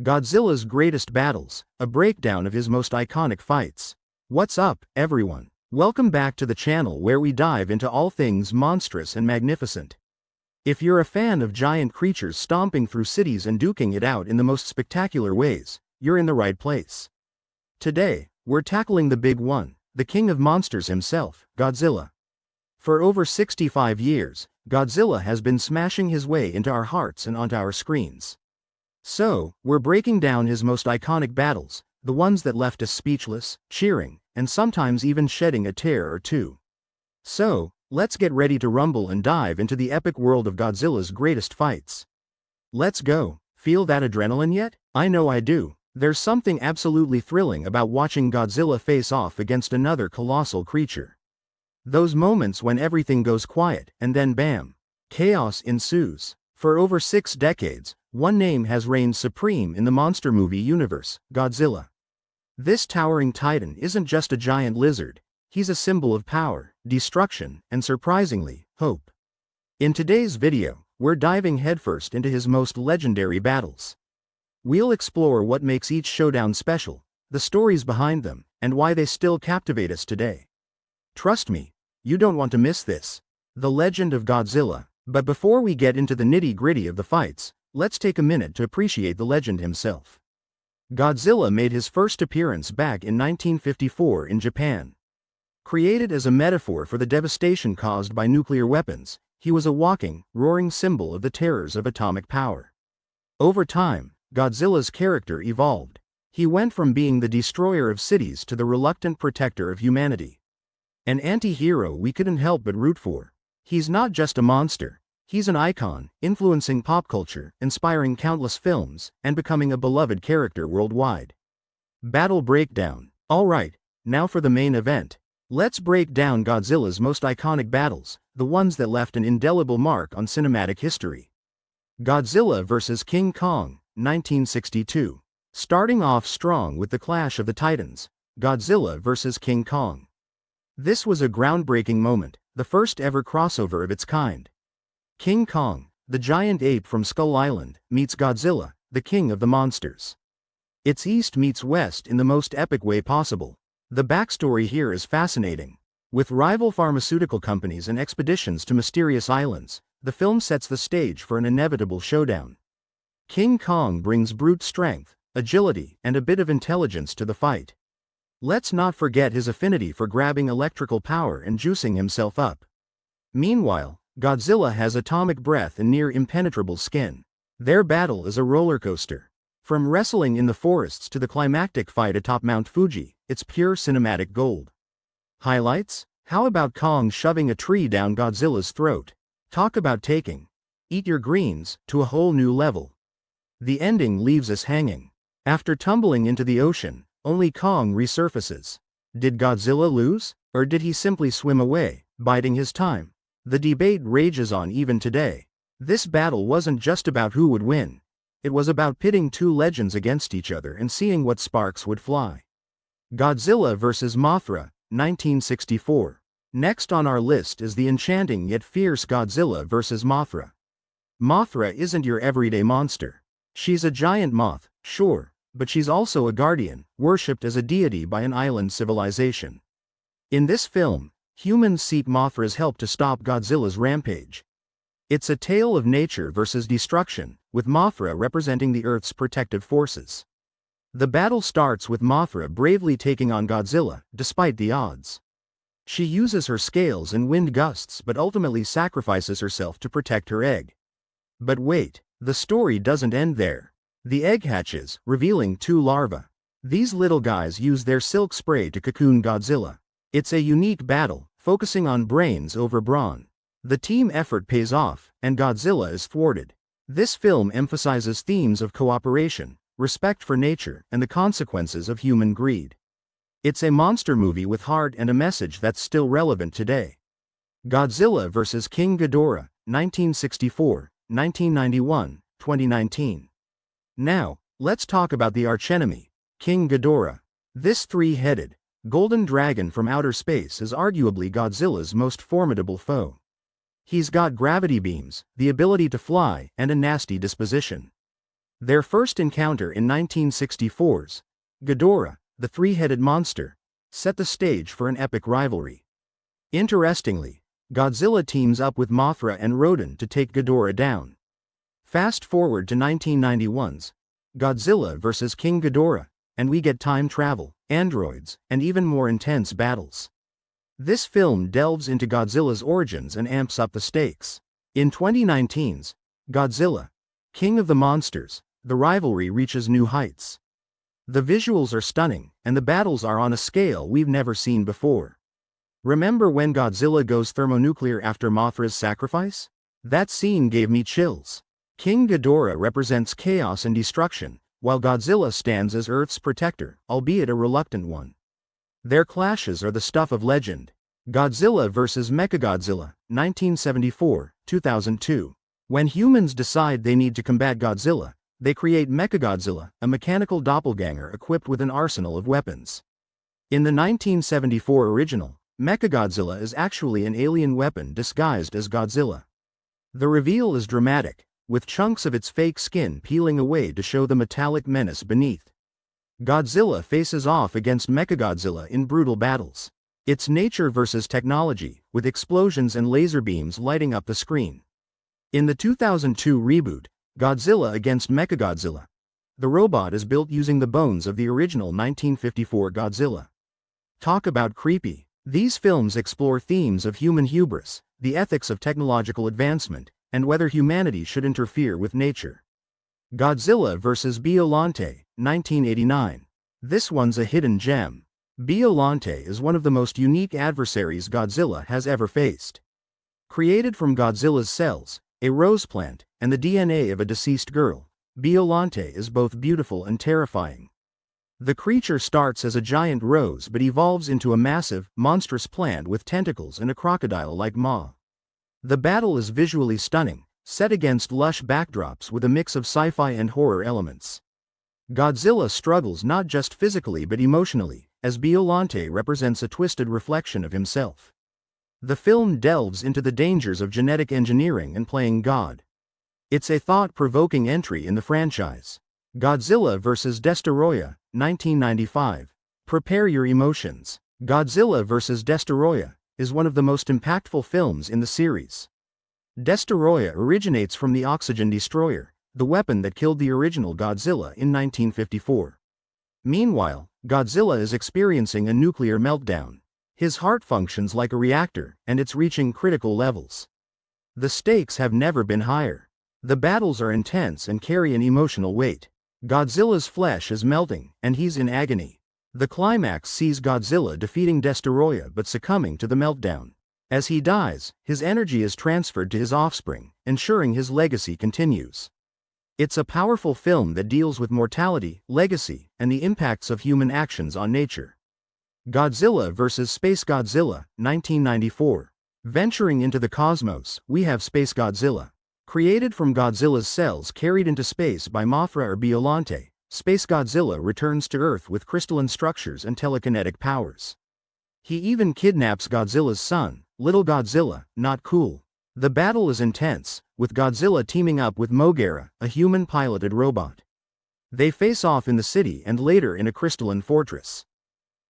Godzilla's greatest battles, a breakdown of his most iconic fights. What's up, everyone? Welcome back to the channel where we dive into all things monstrous and magnificent. If you're a fan of giant creatures stomping through cities and duking it out in the most spectacular ways, you're in the right place. Today, we're tackling the big one, the king of monsters himself, Godzilla. For over 65 years, Godzilla has been smashing his way into our hearts and onto our screens. So, we're breaking down his most iconic battles, the ones that left us speechless, cheering, and sometimes even shedding a tear or two. So, let's get ready to rumble and dive into the epic world of Godzilla's greatest fights. Let's go. Feel that adrenaline yet? I know I do. There's something absolutely thrilling about watching Godzilla face off against another colossal creature. Those moments when everything goes quiet, and then bam, chaos ensues. For over 6 decades, one name has reigned supreme in the monster movie universe, Godzilla. This towering titan isn't just a giant lizard, he's a symbol of power, destruction, and surprisingly, hope. In today's video, we're diving headfirst into his most legendary battles. We'll explore what makes each showdown special, the stories behind them, and why they still captivate us today. Trust me, you don't want to miss this. The Legend of Godzilla. But before we get into the nitty-gritty of the fights, let's take a minute to appreciate the legend himself. Godzilla made his first appearance back in 1954 in Japan. Created as a metaphor for the devastation caused by nuclear weapons, he was a walking, roaring symbol of the terrors of atomic power. Over time, Godzilla's character evolved. He went from being the destroyer of cities to the reluctant protector of humanity. An anti-hero we couldn't help but root for. He's not just a monster, he's an icon, influencing pop culture, inspiring countless films, and becoming a beloved character worldwide. Battle breakdown. Alright, now for the main event. Let's break down Godzilla's most iconic battles, the ones that left an indelible mark on cinematic history. Godzilla vs. King Kong, 1962. Starting off strong with the clash of the titans, Godzilla vs. King Kong. This was a groundbreaking moment, the first ever crossover of its kind. King Kong, the giant ape from Skull Island, meets Godzilla, the king of the monsters. It's East meets West in the most epic way possible. The backstory here is fascinating. With rival pharmaceutical companies and expeditions to mysterious islands, the film sets the stage for an inevitable showdown. King Kong brings brute strength, agility, and a bit of intelligence to the fight. Let's not forget his affinity for grabbing electrical power and juicing himself up. Meanwhile, Godzilla has atomic breath and near impenetrable skin. Their battle is a roller coaster. From wrestling in the forests to the climactic fight atop Mount Fuji, it's pure cinematic gold. Highlights? How about Kong shoving a tree down Godzilla's throat? Talk about taking "Eat Your Greens" to a whole new level. The ending leaves us hanging. After tumbling into the ocean, only Kong resurfaces. Did Godzilla lose? Or did he simply swim away, biding his time? The debate rages on even today. This battle wasn't just about who would win. It was about pitting two legends against each other and seeing what sparks would fly. Godzilla vs. Mothra, 1964. Next on our list is the enchanting yet fierce Godzilla vs. Mothra. Mothra isn't your everyday monster. She's a giant moth, sure. But she's also a guardian, worshipped as a deity by an island civilization. In this film, humans seek Mothra's help to stop Godzilla's rampage. It's a tale of nature versus destruction, with Mothra representing the Earth's protective forces. The battle starts with Mothra bravely taking on Godzilla, despite the odds. She uses her scales and wind gusts but ultimately sacrifices herself to protect her egg. But wait, the story doesn't end there. The egg hatches, revealing 2 larvae. These little guys use their silk spray to cocoon Godzilla. It's a unique battle, focusing on brains over brawn. The team effort pays off, and Godzilla is thwarted. This film emphasizes themes of cooperation, respect for nature, and the consequences of human greed. It's a monster movie with heart and a message that's still relevant today. Godzilla vs. King Ghidorah, 1964, 1991, 2019. Now, let's talk about the archenemy, King Ghidorah. This 3-headed, golden dragon from outer space is arguably Godzilla's most formidable foe. He's got gravity beams, the ability to fly, and a nasty disposition. Their first encounter in 1964's Ghidorah, the three-headed monster, set the stage for an epic rivalry. Interestingly, Godzilla teams up with Mothra and Rodan to take Ghidorah down. Fast forward to 1991's Godzilla vs. King Ghidorah, and we get time travel, androids, and even more intense battles. This film delves into Godzilla's origins and amps up the stakes. In 2019's Godzilla, King of the Monsters, the rivalry reaches new heights. The visuals are stunning, and the battles are on a scale we've never seen before. Remember when Godzilla goes thermonuclear after Mothra's sacrifice? That scene gave me chills. King Ghidorah represents chaos and destruction, while Godzilla stands as Earth's protector, albeit a reluctant one. Their clashes are the stuff of legend. Godzilla vs. Mechagodzilla, 1974, 2002. When humans decide they need to combat Godzilla, they create Mechagodzilla, a mechanical doppelganger equipped with an arsenal of weapons. In the 1974 original, Mechagodzilla is actually an alien weapon disguised as Godzilla. The reveal is dramatic, with chunks of its fake skin peeling away to show the metallic menace beneath. Godzilla faces off against Mechagodzilla in brutal battles. It's nature versus technology, with explosions and laser beams lighting up the screen. In the 2002 reboot, Godzilla against Mechagodzilla, the robot is built using the bones of the original 1954 Godzilla. Talk about creepy. These films explore themes of human hubris, the ethics of technological advancement, and whether humanity should interfere with nature. Godzilla vs. Biollante, 1989. This one's a hidden gem. Biollante is one of the most unique adversaries Godzilla has ever faced. Created from Godzilla's cells, a rose plant, and the DNA of a deceased girl, Biollante is both beautiful and terrifying. The creature starts as a giant rose but evolves into a massive, monstrous plant with tentacles and a crocodile-like maw. The battle is visually stunning, set against lush backdrops with a mix of sci-fi and horror elements. Godzilla struggles not just physically but emotionally, as Biollante represents a twisted reflection of himself. The film delves into the dangers of genetic engineering and playing God. It's a thought-provoking entry in the franchise. Godzilla vs. Destoroyah, 1995. Prepare your emotions. Godzilla vs. Destoroyah is one of the most impactful films in the series. Destoroyah originates from the Oxygen Destroyer, the weapon that killed the original Godzilla in 1954. Meanwhile, Godzilla is experiencing a nuclear meltdown. His heart functions like a reactor, and it's reaching critical levels. The stakes have never been higher. The battles are intense and carry an emotional weight. Godzilla's flesh is melting, and he's in agony. The climax sees Godzilla defeating Destoroyah but succumbing to the meltdown. As he dies, his energy is transferred to his offspring, ensuring his legacy continues. It's a powerful film that deals with mortality, legacy, and the impacts of human actions on nature. Godzilla vs. Space Godzilla, 1994. Venturing into the cosmos, we have Space Godzilla. Created from Godzilla's cells carried into space by Mothra or Biollante, Space Godzilla returns to Earth with crystalline structures and telekinetic powers. He even kidnaps Godzilla's son, Little Godzilla. Not cool. The battle is intense, with Godzilla teaming up with Moguera, a human-piloted robot. They face off in the city and later in a crystalline fortress.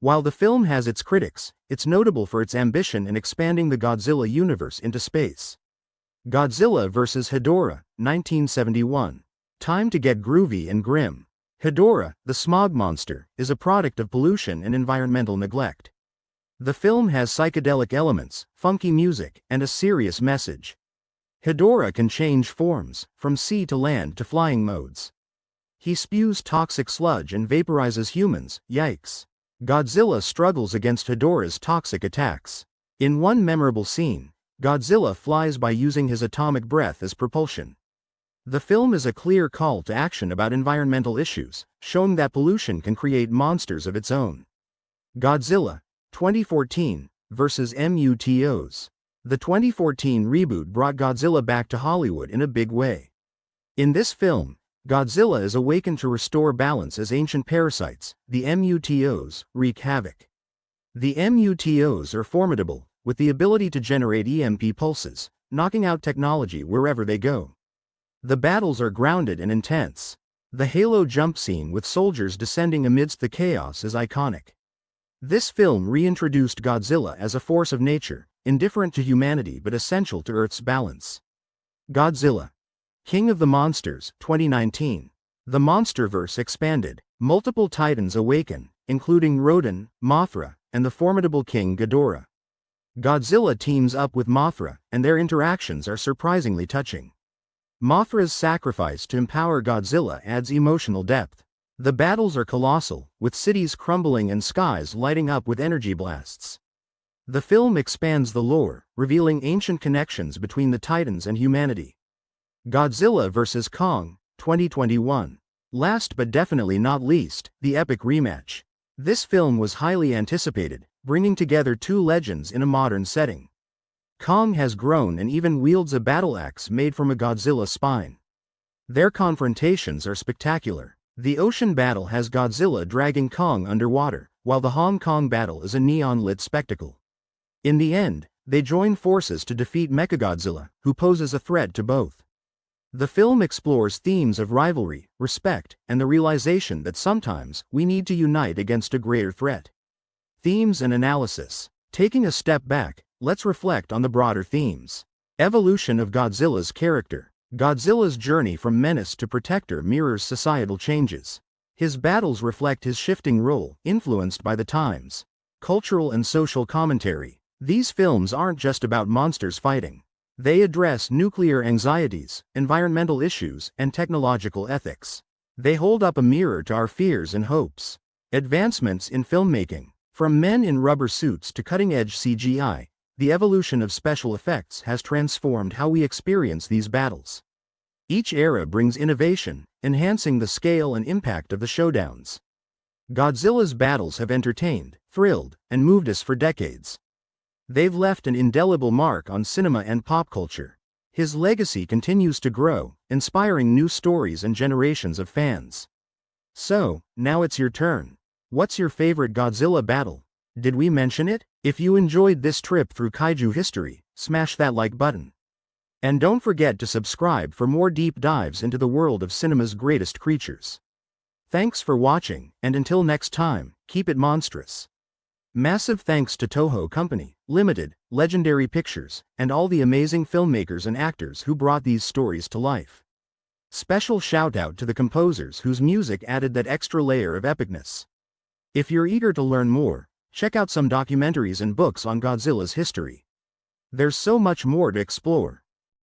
While the film has its critics, it's notable for its ambition in expanding the Godzilla universe into space. Godzilla vs. Ghidorah, 1971. Time to get groovy and grim. Ghidorah, the smog monster, is a product of pollution and environmental neglect. The film has psychedelic elements, funky music, and a serious message. Ghidorah can change forms, from sea to land to flying modes. He spews toxic sludge and vaporizes humans. Yikes. Godzilla struggles against Ghidorah's toxic attacks. In one memorable scene, Godzilla flies by using his atomic breath as propulsion. The film is a clear call to action about environmental issues, showing that pollution can create monsters of its own. Godzilla, 2014, vs. MUTOs. The 2014 reboot brought Godzilla back to Hollywood in a big way. In this film, Godzilla is awakened to restore balance as ancient parasites, the MUTOs, wreak havoc. The MUTOs are formidable, with the ability to generate EMP pulses, knocking out technology wherever they go. The battles are grounded and intense. The Halo jump scene with soldiers descending amidst the chaos is iconic. This film reintroduced Godzilla as a force of nature, indifferent to humanity but essential to Earth's balance. Godzilla, King of the Monsters, 2019. The monsterverse expanded. Multiple titans awaken, including Rodan, Mothra, and the formidable King Ghidorah. Godzilla teams up with Mothra, and their interactions are surprisingly touching. Mothra's sacrifice to empower Godzilla adds emotional depth. The battles are colossal, with cities crumbling and skies lighting up with energy blasts. The film expands the lore, revealing ancient connections between the Titans and humanity. Godzilla vs. Kong, 2021. Last but definitely not least, the epic rematch. This film was highly anticipated, bringing together two legends in a modern setting. Kong has grown and even wields a battle axe made from a Godzilla spine. Their confrontations are spectacular. The ocean battle has Godzilla dragging Kong underwater, while the Hong Kong battle is a neon-lit spectacle. In the end, they join forces to defeat Mechagodzilla, who poses a threat to both. The film explores themes of rivalry, respect, and the realization that sometimes we need to unite against a greater threat. Themes and analysis. Taking a step back, let's reflect on the broader themes. Evolution of Godzilla's character. Godzilla's journey from menace to protector mirrors societal changes. His battles reflect his shifting role, influenced by the times. Cultural and social commentary. These films aren't just about monsters fighting. They address nuclear anxieties, environmental issues, and technological ethics. They hold up a mirror to our fears and hopes. Advancements in filmmaking. From men in rubber suits to cutting-edge CGI, the evolution of special effects has transformed how we experience these battles. Each era brings innovation, enhancing the scale and impact of the showdowns. Godzilla's battles have entertained, thrilled, and moved us for decades. They've left an indelible mark on cinema and pop culture. His legacy continues to grow, inspiring new stories and generations of fans. So, now it's your turn. What's your favorite Godzilla battle? Did we mention it? If you enjoyed this trip through Kaiju history, smash that like button. And don't forget to subscribe for more deep dives into the world of cinema's greatest creatures. Thanks for watching, and until next time, keep it monstrous. Massive thanks to Toho Company, Limited, Legendary Pictures, and all the amazing filmmakers and actors who brought these stories to life. Special shout out to the composers whose music added that extra layer of epicness. If you're eager to learn more, check out some documentaries and books on Godzilla's history. There's so much more to explore.